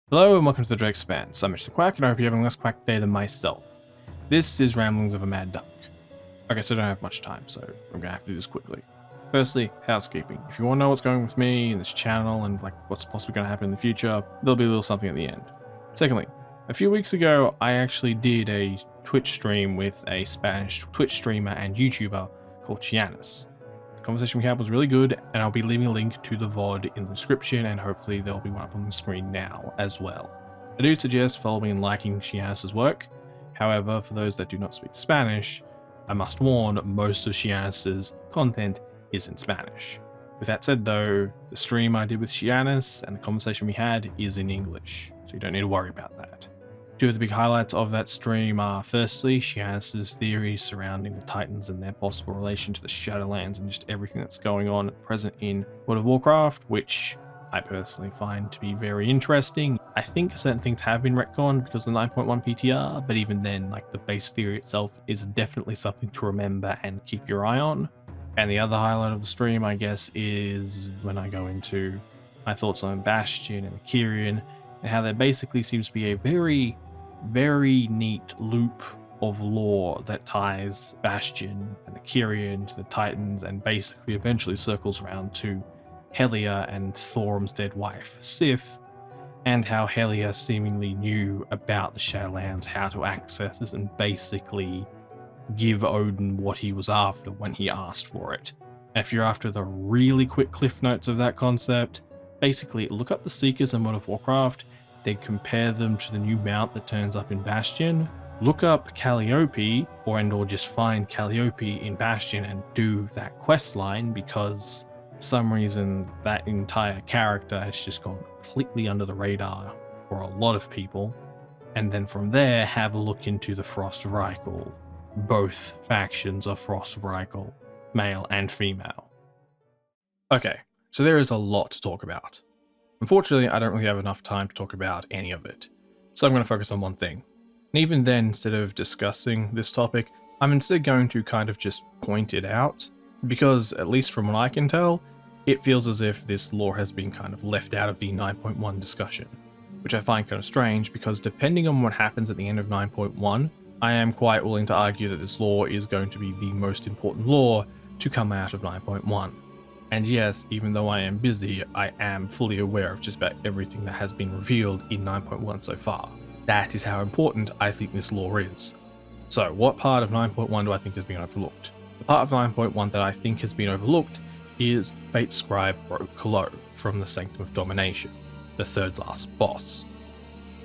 Hello and welcome to the Expanse. I'm Mr. Quack and I hope you're having a less quack day than myself. This is Ramblings of a Mad Duck. Okay, so I don't have much time, so I'm gonna have to do this quickly. Firstly, housekeeping. If you want to know what's going on with me and this channel and like what's possibly going to happen in the future, there'll be a little something at the end. Secondly, a few weeks ago, I actually did a Twitch stream with a Spanish Twitch streamer and YouTuber called Shiannas. The conversation we had was really good, and I'll be leaving a link to the VOD in the description, and hopefully there'll be one up on the screen now as well. I do suggest following and liking Shiannas' work. However, for those that do not speak Spanish, I must warn, most of Shiannas' content is in Spanish. With that said though, the stream I did with Shiannas and the conversation we had is in English, so you don't need to worry about that. Two of the big highlights of that stream are firstly, Shiannas' theories surrounding the Titans and their possible relation to the Shadowlands and just everything that's going on at present in World of Warcraft, which I personally find to be very interesting. I think certain things have been retconned because of the 9.1 PTR, but even then, like the base theory itself is definitely something to remember and keep your eye on. And the other highlight of the stream, I guess, is when I go into my thoughts on Bastion and Kyrian and how there basically seems to be a very neat loop of lore that ties Bastion and the Kyrian to the Titans and basically eventually circles around to Helia and Thorum's dead wife, Sif, and how Helia seemingly knew about the Shadowlands, how to access this, and basically give Odin what he was after when he asked for it. And if you're after the really quick cliff notes of that concept, basically look up the Seekers in World of Warcraft, then compare them to the new mount that turns up in Bastion, look up Calliope, or just find Calliope in Bastion and do that quest line, because for some reason that entire character has just gone completely under the radar for a lot of people. And then from there, have a look into the Frost Vrykul. Both factions of Frost Vrykul, male and female. Okay, so there is a lot to talk about. Unfortunately, I don't really have enough time to talk about any of it, so I'm going to focus on one thing. And even then, instead of discussing this topic, I'm instead going to kind of just point it out, because at least from what I can tell, it feels as if this lore has been kind of left out of the 9.1 discussion, which I find kind of strange because depending on what happens at the end of 9.1, I am quite willing to argue that this lore is going to be the most important lore to come out of 9.1. And yes, even though I am busy, I am fully aware of just about everything that has been revealed in 9.1 so far. That is how important I think this lore is. So what part of 9.1 do I think has been overlooked? The part of 9.1 that I think has been overlooked is Fate Scribe roh-kalo from the Sanctum of Domination, the third last boss.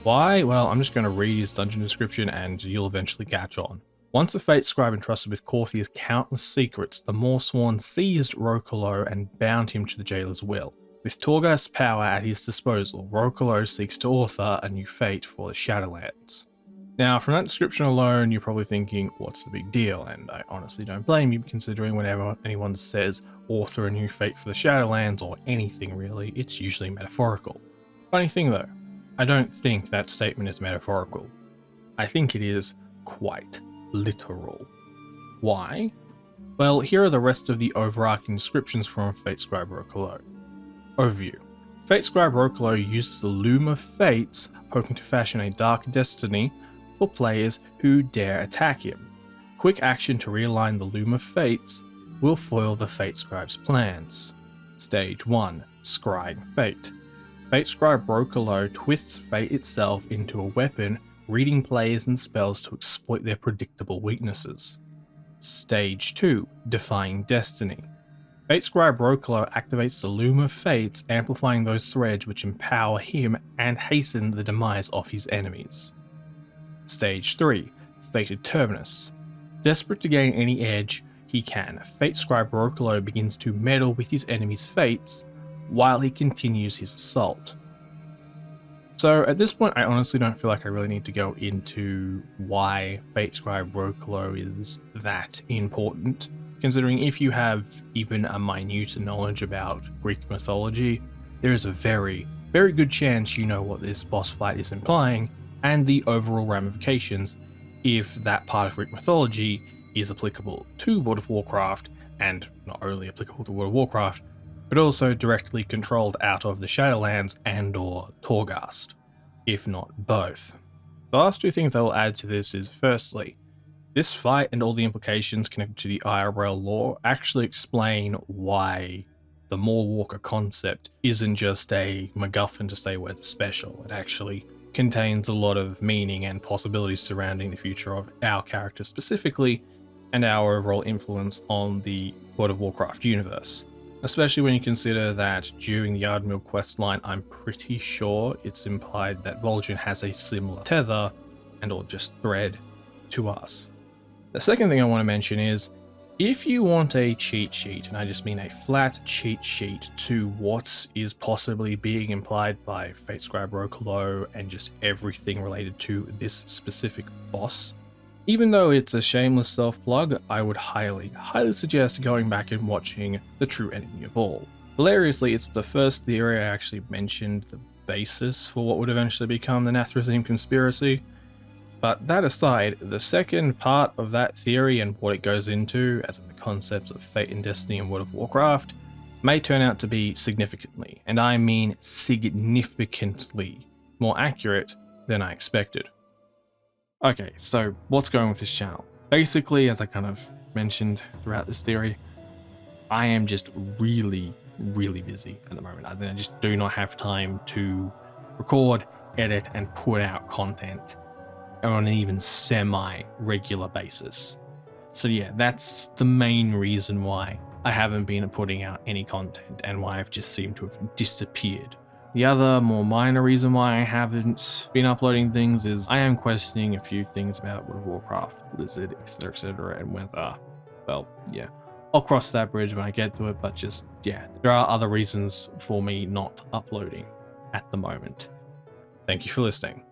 Why? Well, I'm just going to read his dungeon description and you'll eventually catch on. Once a Fate Scribe entrusted with Korthia's countless secrets, the Moorsworn seized roh-kalo and bound him to the jailer's will. With Torghast's power at his disposal, roh-kalo seeks to author a new fate for the Shadowlands. Now, from that description alone, you're probably thinking, what's the big deal? And I honestly don't blame you, considering whenever anyone says author a new fate for the Shadowlands, or anything really, it's usually metaphorical. Funny thing though, I don't think that statement is metaphorical. I think it is quite literal. Why? Well, here are the rest of the overarching descriptions from Fate Scribe roh-kalo. Overview. Fate Scribe roh-kalo uses the Loom of Fates, hoping to fashion a dark destiny for players who dare attack him. Quick action to realign the Loom of Fates will foil the Fate Scribe's plans. Stage 1. Scrying Fate. Fate Scribe roh-kalo twists fate itself into a weapon, reading players and spells to exploit their predictable weaknesses. Stage 2. Defying Destiny. Fate Scribe roh-kalo activates the Loom of Fates, amplifying those threads which empower him and hasten the demise of his enemies. Stage 3. Fated Terminus. Desperate to gain any edge he can, Fate Scribe roh-kalo begins to meddle with his enemies' fates while he continues his assault. So at this point, I honestly don't feel like I really need to go into why Fate Scribe roh-kalo is that important, considering if you have even a minute knowledge about Greek mythology, there is a very good chance you know what this boss fight is implying and the overall ramifications if that part of Greek mythology is applicable to World of Warcraft, and not only applicable to World of Warcraft, but also directly controlled out of the Shadowlands and or Torghast. if not both. The last two things I will add to this is, firstly, this fight and all the implications connected to the IRL lore actually explain why the Walker concept isn't just a MacGuffin to say we're the special. It actually contains a lot of meaning and possibilities surrounding the future of our character specifically, and our overall influence on the World of Warcraft universe. Especially when you consider that during the Ardmill questline, I'm pretty sure it's implied that Vol'jin has a similar tether and or just thread to us. The second thing I want to mention is, if you want a cheat sheet, and I just mean a flat cheat sheet to what is possibly being implied by Fate Scribe roh-kalo and just everything related to this specific boss, even though it's a shameless self-plug, I would highly suggest going back and watching The True Enemy of All. Hilariously, it's the first theory I actually mentioned the basis for what would eventually become the Nathrezim conspiracy. But that aside, the second part of that theory and what it goes into, as in the concepts of fate and destiny in World of Warcraft, may turn out to be significantly, and I mean significantly, more accurate than I expected. Okay, so what's going with this channel? Basically, as I kind of mentioned throughout this theory, I am just really busy at the moment. I just do not have time to record, edit, and put out content on an even semi-regular basis. So yeah, that's the main reason why I haven't been putting out any content and why I've just seemed to have disappeared. The other more minor reason why I haven't been uploading things is I am questioning a few things about World of Warcraft, Blizzard, etc, and whether, well, yeah, I'll cross that bridge when I get to it, but just, yeah, there are other reasons for me not uploading at the moment. Thank you for listening.